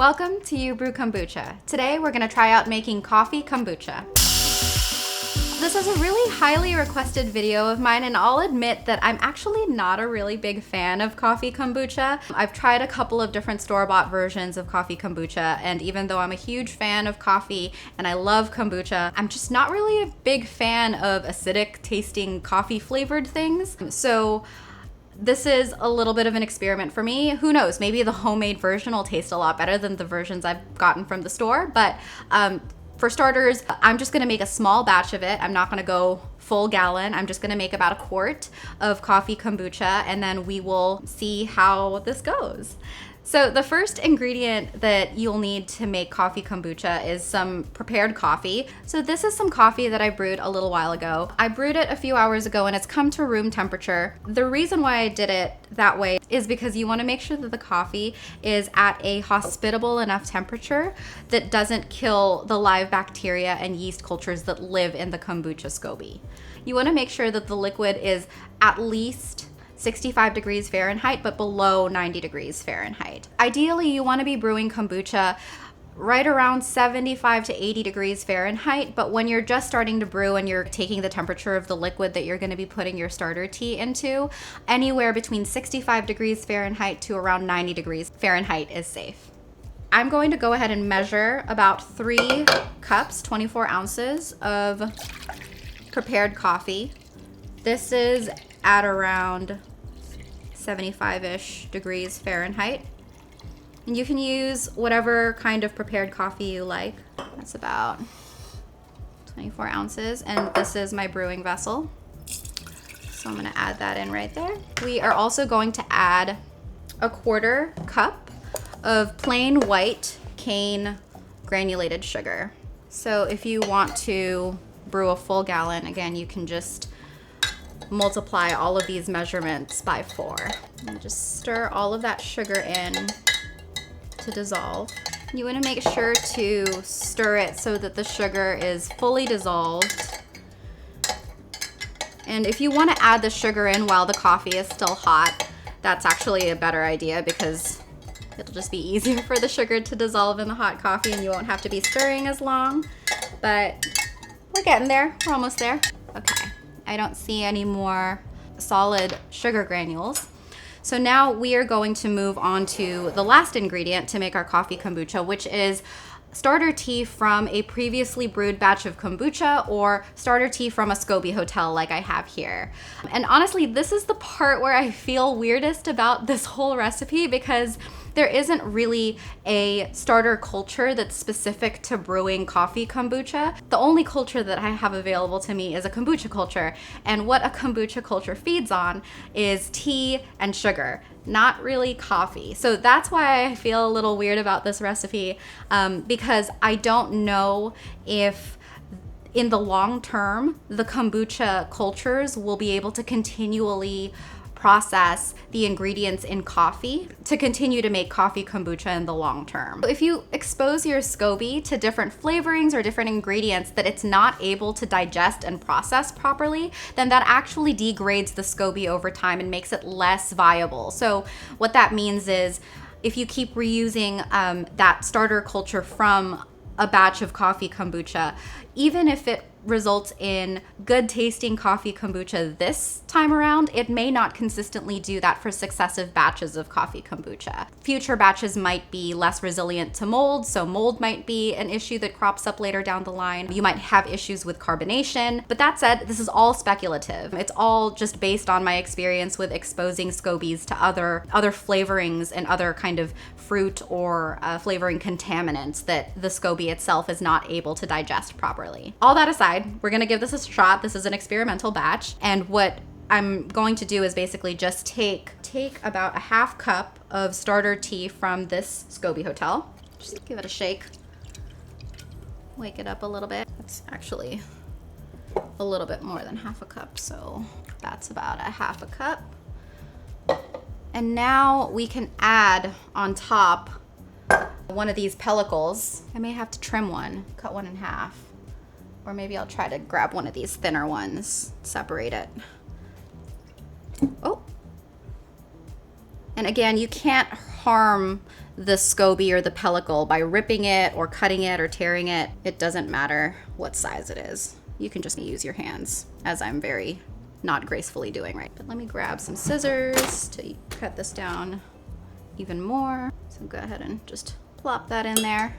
Welcome to You Brew Kombucha. Today we're going to try out making coffee kombucha. This is a really highly requested video of mine, and I'll admit that I'm actually not a really big fan of coffee kombucha. I've tried a couple of different store-bought versions of coffee kombucha, and even though I'm a huge fan of coffee and I love kombucha, I'm just not really a big fan of acidic tasting coffee flavored things. So this is a little bit of an experiment for me. Who knows, maybe the homemade version will taste a lot better than the versions I've gotten from the store, but for starters, I'm just gonna make a small batch of it. I'm not gonna go full gallon. I'm just gonna make about a quart of coffee kombucha, and then we will see how this goes. So the first ingredient that you'll need to make coffee kombucha is some prepared coffee. So this is some coffee that I brewed a little while ago. I brewed it a few hours ago and it's come to room temperature. The reason why I did it that way is because you want to make sure that the coffee is at a hospitable enough temperature that doesn't kill the live bacteria and yeast cultures that live in the kombucha SCOBY. You want to make sure that the liquid is at least 65 degrees Fahrenheit, but below 90 degrees Fahrenheit. Ideally, you want to be brewing kombucha right around 75 to 80 degrees Fahrenheit, but when you're just starting to brew and you're taking the temperature of the liquid that you're going to be putting your starter tea into, anywhere between 65 degrees Fahrenheit to around 90 degrees Fahrenheit is safe. I'm going to go ahead and measure about 3 cups, 24 ounces of prepared coffee. This is at around 75-ish degrees Fahrenheit. And you can use whatever kind of prepared coffee you like. That's about 24 ounces. And this is my brewing vessel. So I'm gonna add that in right there. We are also going to add a 1/4 cup of plain white cane granulated sugar. So if you want to brew a full gallon, again, you can just multiply all of these measurements by 4. And just stir all of that sugar in to dissolve. You want to make sure to stir it so that the sugar is fully dissolved. And if you want to add the sugar in while the coffee is still hot, that's actually a better idea because it'll just be easier for the sugar to dissolve in the hot coffee and you won't have to be stirring as long. But we're getting there. We're almost there. Okay. I don't see any more solid sugar granules. So now we are going to move on to the last ingredient to make our coffee kombucha, which is starter tea from a previously brewed batch of kombucha or starter tea from a SCOBY hotel like I have here. And honestly, this is the part where I feel weirdest about this whole recipe because there isn't really a starter culture that's specific to brewing coffee kombucha. The only culture that I have available to me is a kombucha culture, and what a kombucha culture feeds on is tea and sugar, not really coffee. So that's why I feel a little weird about this recipe, because I don't know if in the long term the kombucha cultures will be able to continually process the ingredients in coffee to continue to make coffee kombucha in the long term. If you expose your SCOBY to different flavorings or different ingredients that it's not able to digest and process properly, then that actually degrades the SCOBY over time and makes it less viable. So what that means is if you keep reusing that starter culture from a batch of coffee kombucha, even if it results in good tasting coffee kombucha this time around, it may not consistently do that for successive batches of coffee kombucha. Future batches might be less resilient to mold, so mold might be an issue that crops up later down the line. You might have issues with carbonation, but that said, this is all speculative. It's all just based on my experience with exposing SCOBYs to other flavorings and other kind of fruit or flavoring contaminants that the SCOBY itself is not able to digest properly. All that aside, we're gonna give this a shot. This is an experimental batch, and what I'm going to do is basically just take about a 1/2 cup of starter tea from this SCOBY hotel. Just give it a shake. Wake it up a little bit. That's actually a little bit more than 1/2 cup, so that's about a 1/2 cup. And now we can add on top one of these pellicles. I may have to trim one, cut one in half. Or maybe I'll try to grab one of these thinner ones, separate it. Oh. And again, you can't harm the SCOBY or the Pellicle by ripping it or cutting it or tearing it. It doesn't matter what size it is. You can just use your hands, as I'm very not gracefully doing right. But let me grab some scissors to cut this down even more. So go ahead and just plop that in there.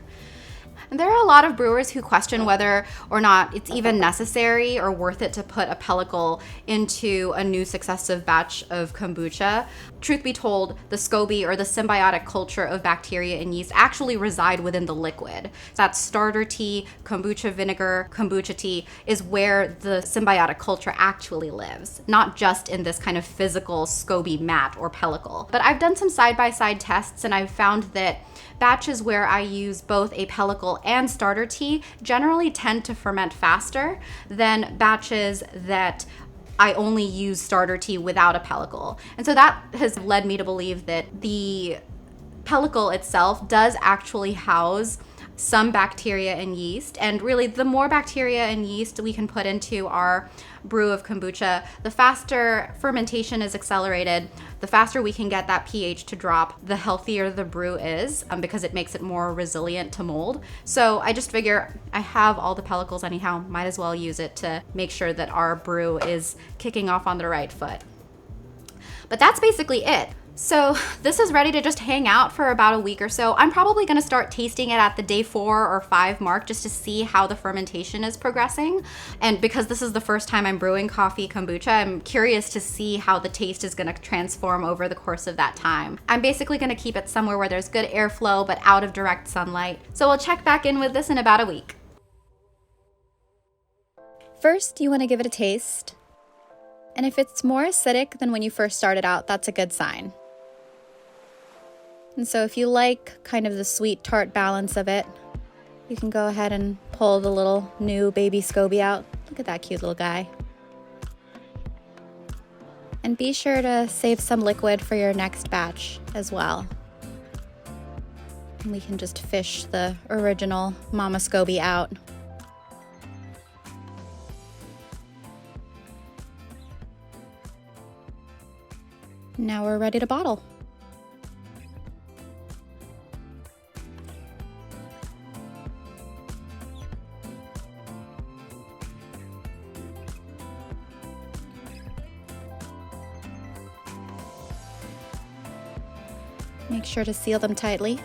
And there are a lot of brewers who question whether or not it's even necessary or worth it to put a pellicle into a new successive batch of kombucha. Truth be told, the SCOBY, or the symbiotic culture of bacteria and yeast, actually reside within the liquid. That starter tea, kombucha vinegar, kombucha tea is where the symbiotic culture actually lives, not just in this kind of physical SCOBY mat or pellicle. But I've done some side-by-side tests, and I've found that batches where I use both a pellicle and starter tea generally tend to ferment faster than batches that I only use starter tea without a pellicle. And so that has led me to believe that the pellicle itself does actually house some bacteria and yeast. And really, the more bacteria and yeast we can put into our brew of kombucha, the faster fermentation is accelerated, the faster we can get that pH to drop, the healthier the brew is, because it makes it more resilient to mold. So I just figure I have all the pellicles anyhow, might as well use it to make sure that our brew is kicking off on the right foot. But that's basically it. So this is ready to just hang out for about a week or so. I'm probably going to start tasting it at the day 4 or 5 mark just to see how the fermentation is progressing. And because this is the first time I'm brewing coffee kombucha, I'm curious to see how the taste is going to transform over the course of that time. I'm basically going to keep it somewhere where there's good airflow but out of direct sunlight. So we'll check back in with this in about a week. First, you want to give it a taste. And if it's more acidic than when you first started out, that's a good sign. And so if you like kind of the sweet tart balance of it, you can go ahead and pull the little new baby SCOBY out. Look at that cute little guy. And be sure to save some liquid for your next batch as well. And we can just fish the original Mama SCOBY out. Now we're ready to bottle. Make sure to seal them tightly.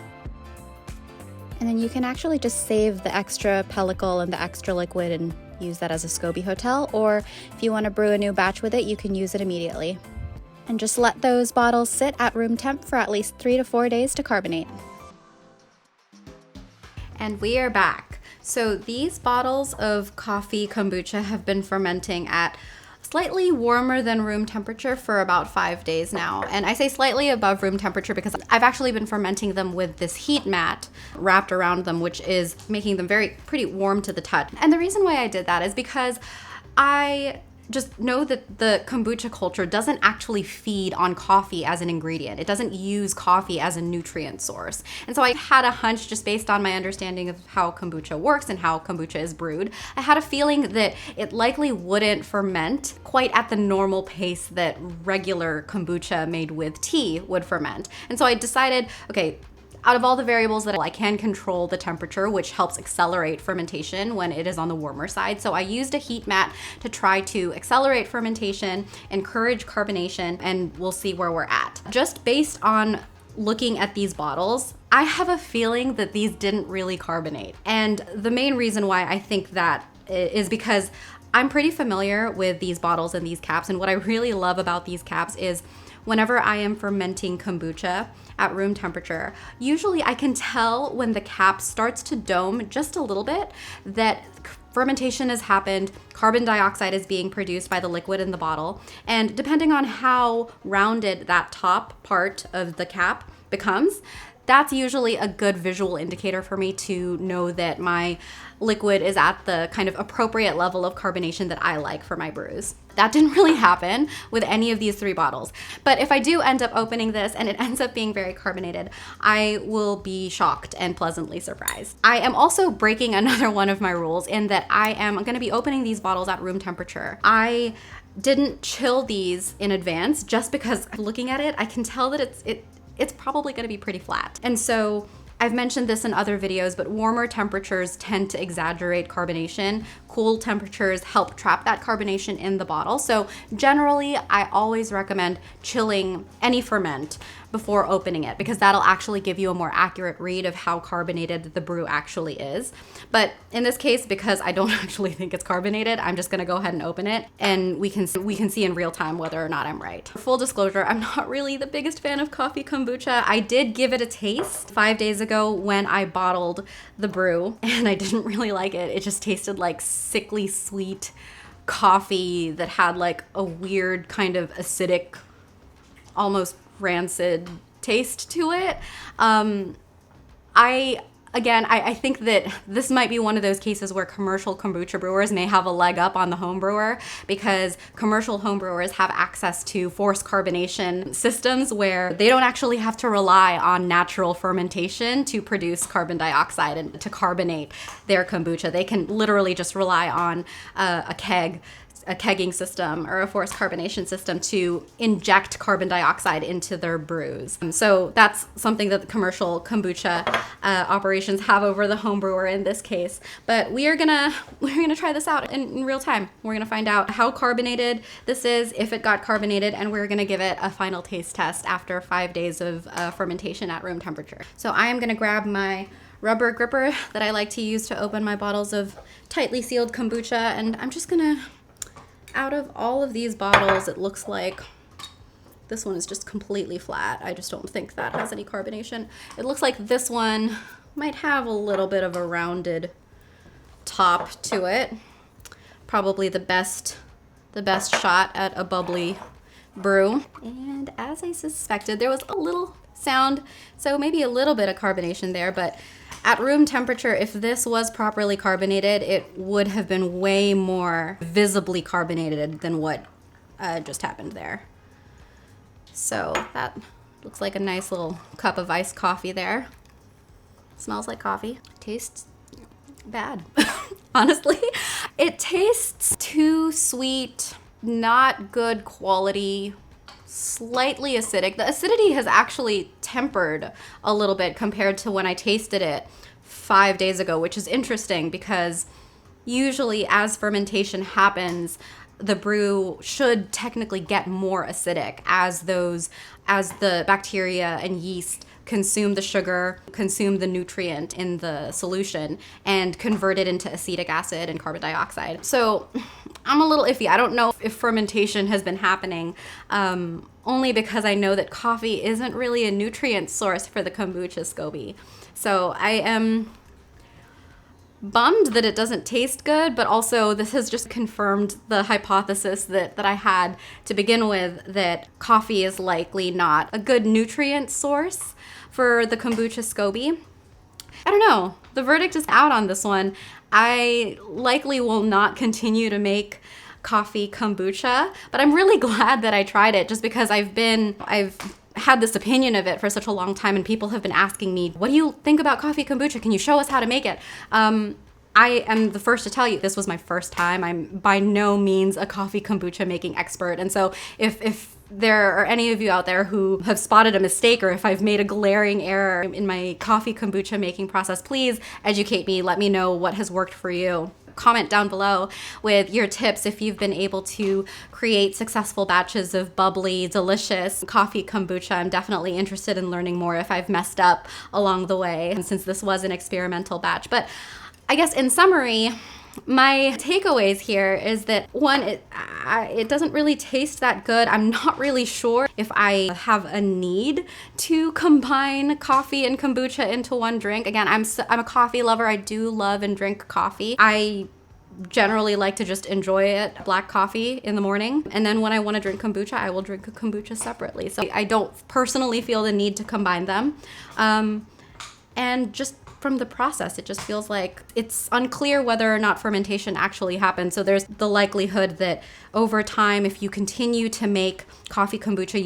And then you can actually just save the extra pellicle and the extra liquid and use that as a SCOBY hotel, or if you want to brew a new batch with it, you can use it immediately. And just let those bottles sit at room temp for at least 3 to 4 days to carbonate. And we are back. So these bottles of coffee kombucha have been fermenting at slightly warmer than room temperature for about 5 days now. And I say slightly above room temperature because I've actually been fermenting them with this heat mat wrapped around them, which is making them pretty warm to the touch. And the reason why I did that is because I just know that the kombucha culture doesn't actually feed on coffee as an ingredient. It doesn't use coffee as a nutrient source. And so I had a hunch, just based on my understanding of how kombucha works and how kombucha is brewed, I had a feeling that it likely wouldn't ferment quite at the normal pace that regular kombucha made with tea would ferment. And so I decided, okay, out of all the variables that I can control the temperature, which helps accelerate fermentation when it is on the warmer side. So I used a heat mat to try to accelerate fermentation, encourage carbonation, and we'll see where we're at. Just based on looking at these bottles, I have a feeling that these didn't really carbonate. And the main reason why I think that is because I'm pretty familiar with these bottles and these caps. And what I really love about these caps is whenever I am fermenting kombucha at room temperature, usually I can tell when the cap starts to dome just a little bit that fermentation has happened, carbon dioxide is being produced by the liquid in the bottle, and depending on how rounded that top part of the cap becomes, that's usually a good visual indicator for me to know that my liquid is at the kind of appropriate level of carbonation that I like for my brews. That didn't really happen with any of these 3 bottles. But if I do end up opening this and it ends up being very carbonated, I will be shocked and pleasantly surprised. I am also breaking another one of my rules in that I am going to be opening these bottles at room temperature. I didn't chill these in advance just because looking at it, I can tell that it's probably gonna be pretty flat. And so I've mentioned this in other videos, but warmer temperatures tend to exaggerate carbonation. Cool temperatures help trap that carbonation in the bottle. So generally, I always recommend chilling any ferment before opening it, because that'll actually give you a more accurate read of how carbonated the brew actually is. But in this case, because I don't actually think it's carbonated, I'm just gonna go ahead and open it, and we can see in real time whether or not I'm right. Full disclosure, I'm not really the biggest fan of coffee kombucha. I did give it a taste 5 days ago when I bottled the brew, and I didn't really like it. It just tasted like sickly sweet coffee that had like a weird kind of acidic, almost rancid taste to it. I think that this might be one of those cases where commercial kombucha brewers may have a leg up on the home brewer, because commercial home brewers have access to forced carbonation systems where they don't actually have to rely on natural fermentation to produce carbon dioxide and to carbonate their kombucha. They can literally just rely on a kegging system or a forced carbonation system to inject carbon dioxide into their brews. And so that's something that the commercial kombucha operations have over the home brewer in this case. But we're gonna try this out in real time. We're gonna find out how carbonated this is, if it got carbonated, and we're gonna give it a final taste test after 5 days of fermentation at room temperature. So I am gonna grab my rubber gripper that I like to use to open my bottles of tightly sealed kombucha, and I'm just gonna, out of all of these bottles, it looks like this one is just completely flat. I just don't think that has any carbonation. It looks like this one might have a little bit of a rounded top to it. Probably the best shot at a bubbly brew. And as I suspected, there was a little sound, so maybe a little bit of carbonation there, but at room temperature, if this was properly carbonated, it would have been way more visibly carbonated than what just happened there. So that looks like a nice little cup of iced coffee there. Smells like coffee. Tastes bad, honestly. It tastes too sweet, not good quality, slightly acidic. The acidity has actually tempered a little bit compared to when I tasted it 5 days ago, which is interesting because usually as fermentation happens, the brew should technically get more acidic as the bacteria and yeast consume the sugar, consume the nutrient in the solution, and convert it into acetic acid and carbon dioxide. So I'm a little iffy. I don't know if fermentation has been happening, only because I know that coffee isn't really a nutrient source for the kombucha SCOBY. So I am bummed that it doesn't taste good, but also this has just confirmed the hypothesis that I had to begin with, that coffee is likely not a good nutrient source for the kombucha SCOBY. I don't know. The verdict is out on this one. I likely will not continue to make coffee kombucha, but I'm really glad that I tried it, just because I've had this opinion of it for such a long time, and people have been asking me, what do you think about coffee kombucha? Can you show us how to make it? I am the first to tell you, this was my first time. I'm by no means a coffee kombucha making expert. And so if there are any of you out there who have spotted a mistake, or if I've made a glaring error in my coffee kombucha making process, please educate me. Let me know what has worked for you. Comment down below with your tips if you've been able to create successful batches of bubbly, delicious coffee kombucha. I'm definitely interested in learning more if I've messed up along the way, since this was an experimental batch. But I guess in summary, my takeaways here is that, one, it doesn't really taste that good. I'm not really sure if I have a need to combine coffee and kombucha into one drink. Again, I'm a coffee lover. I do love and drink coffee. I generally like to just enjoy it, black coffee in the morning. And then when I want to drink kombucha, I will drink a kombucha separately. So I don't personally feel the need to combine them. And just from the process, it just feels like it's unclear whether or not fermentation actually happens. So there's the likelihood that over time, if you continue to make coffee kombucha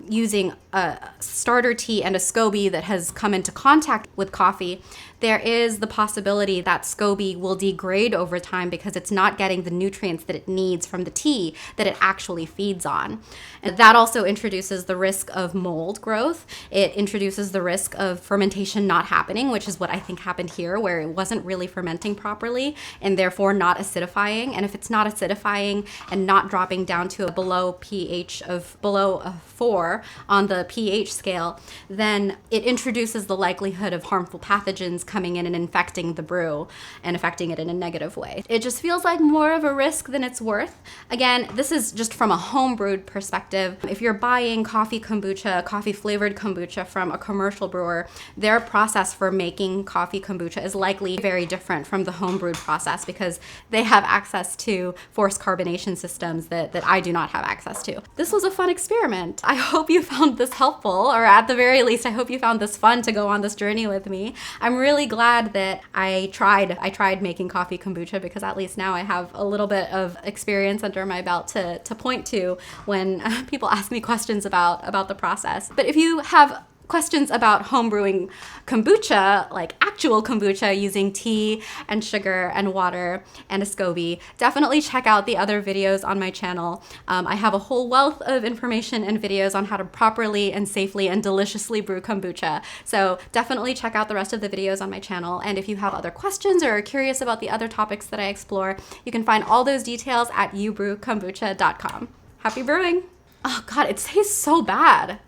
using a starter tea and a SCOBY that has come into contact with coffee, there is the possibility that SCOBY will degrade over time because it's not getting the nutrients that it needs from the tea that it actually feeds on. And that also introduces the risk of mold growth. It introduces the risk of fermentation not happening, which is what I think happened here, where it wasn't really fermenting properly and therefore not acidifying. And if it's not acidifying and not dropping down to a below pH of below a 4 on the pH scale, then it introduces the likelihood of harmful pathogens coming in and infecting the brew and affecting it in a negative way. It just feels like more of a risk than it's worth. Again, this is just from a home brewed perspective. If you're buying coffee kombucha, coffee flavored kombucha from a commercial brewer, their process for making coffee kombucha is likely very different from the home brewed process because they have access to forced carbonation systems that I do not have access to. This was a fun experiment. I hope you found this helpful, or at the very least, I hope you found this fun to go on this journey with me. I'm really glad that I tried making coffee kombucha because at least now I have a little bit of experience under my belt to point to when people ask me questions about the process. But if you have questions about homebrewing kombucha, like actual kombucha using tea and sugar and water and a SCOBY, definitely check out the other videos on my channel. I have a whole wealth of information and videos on how to properly and safely and deliciously brew kombucha. So definitely check out the rest of the videos on my channel. And if you have other questions or are curious about the other topics that I explore, you can find all those details at youbrewkombucha.com. Happy brewing! Oh God, it tastes so bad.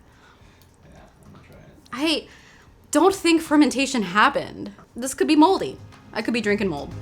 I don't think fermentation happened. This could be moldy. I could be drinking mold.